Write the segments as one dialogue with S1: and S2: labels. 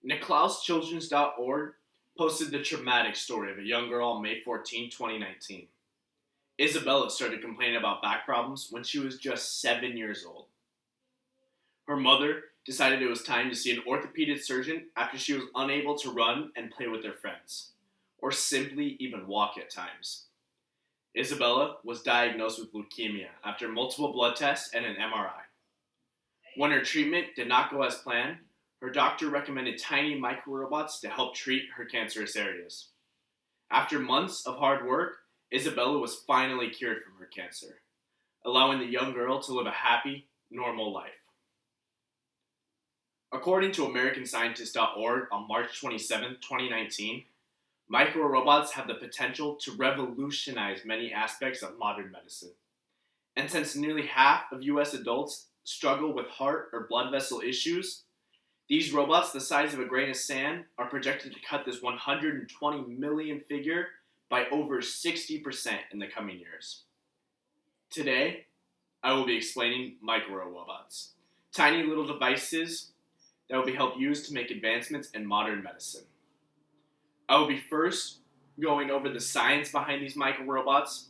S1: NiklausChildrens.org posted the traumatic story of a young girl on May 14, 2019. Isabella started complaining about back problems when she was just 7 years old. Her mother decided it was time to see an orthopedic surgeon after she was unable to run and play with her friends, or simply even walk at times. Isabella was diagnosed with leukemia after multiple blood tests and an MRI. When her treatment did not go as planned, her doctor recommended tiny microrobots to help treat her cancerous areas. After months of hard work, Isabella was finally cured from her cancer, allowing the young girl to live a happy, normal life. According to AmericanScientist.org on March 27, 2019, microrobots have the potential to revolutionize many aspects of modern medicine. And since nearly half of US adults struggle with heart or blood vessel issues, these robots the size of a grain of sand are projected to cut this 120 million figure by over 60% in the coming years. Today, I will be explaining microrobots, tiny little devices that will be helped used to make advancements in modern medicine. I will be first going over the science behind these microrobots.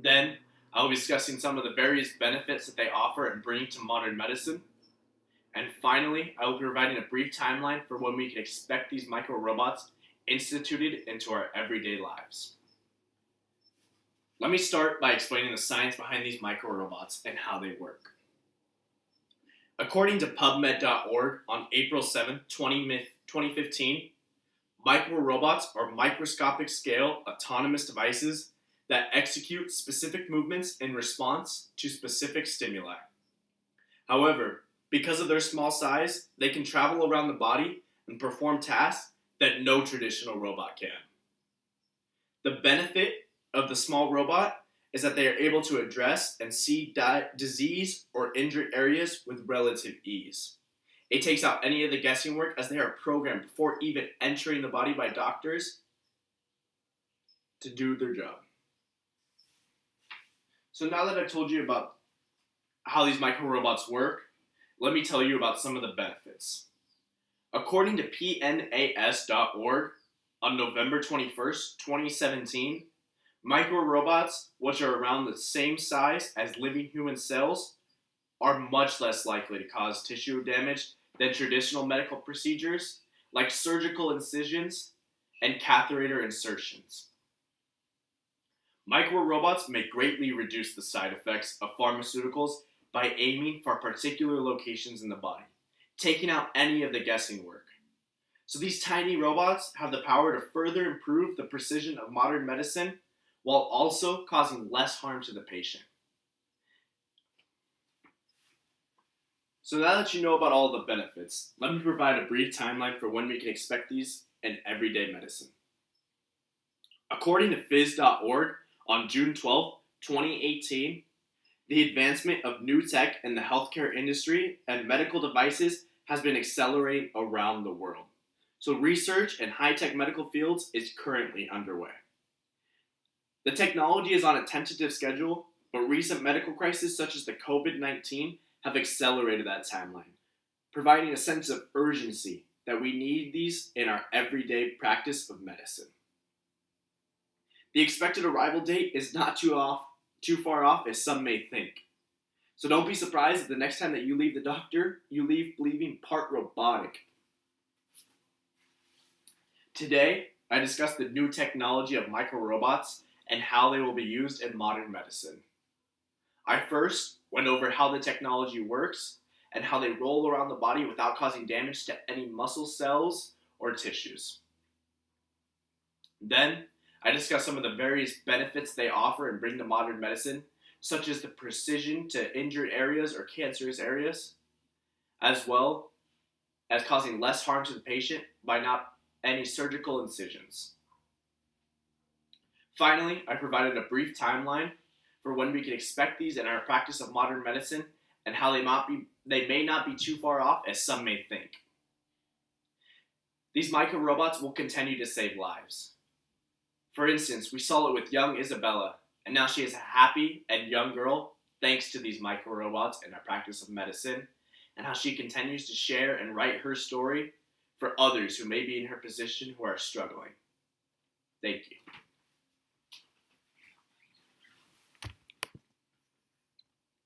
S1: Then, I will be discussing some of the various benefits that they offer and bring to modern medicine. And finally, I will be providing a brief timeline for when we can expect these microrobots instituted into our everyday lives. Let me start by explaining the science behind these microrobots and how they work. According to PubMed.org on April 7, 2015, microrobots are microscopic scale autonomous devices that execute specific movements in response to specific stimuli. However, because of their small size, they can travel around the body and perform tasks that no traditional robot can. The benefit of the small robot is that they are able to address and see disease or injured areas with relative ease. It takes out any of the guessing work as they are programmed before even entering the body by doctors to do their job. So now that I've told you about how these microrobots work, let me tell you about some of the benefits. According to PNAS.org on November 21st, 2017, microrobots, which are around the same size as living human cells, are much less likely to cause tissue damage than traditional medical procedures like surgical incisions and catheter insertions. Microrobots may greatly reduce the side effects of pharmaceuticals by aiming for particular locations in the body, taking out any of the guessing work. So these tiny robots have the power to further improve the precision of modern medicine while also causing less harm to the patient. So now that you know about all the benefits, let me provide a brief timeline for when we can expect these in everyday medicine. According to phys.org on June 12, 2018, the advancement of new tech in the healthcare industry and medical devices has been accelerating around the world. So research in high-tech medical fields is currently underway. The technology is on a tentative schedule, but recent medical crises such as the COVID-19 have accelerated that timeline, providing a sense of urgency that we need these in our everyday practice of medicine. The expected arrival date is not too far off as some may think. So don't be surprised if the next time that you leave the doctor, you leave believing part robotic. Today, I discussed the new technology of microrobots and how they will be used in modern medicine. I first went over how the technology works and how they roll around the body without causing damage to any muscle cells or tissues. Then, I discussed some of the various benefits they offer and bring to modern medicine, such as the precision to injured areas or cancerous areas, as well as causing less harm to the patient by not any surgical incisions. Finally, I provided a brief timeline for when we can expect these in our practice of modern medicine and how they may not be too far off as some may think. These microrobots will continue to save lives. For instance, we saw it with young Isabella, and now she is a happy and young girl thanks to these microrobots in our practice of medicine, and how she continues to share and write her story for others who may be in her position who are struggling. Thank you.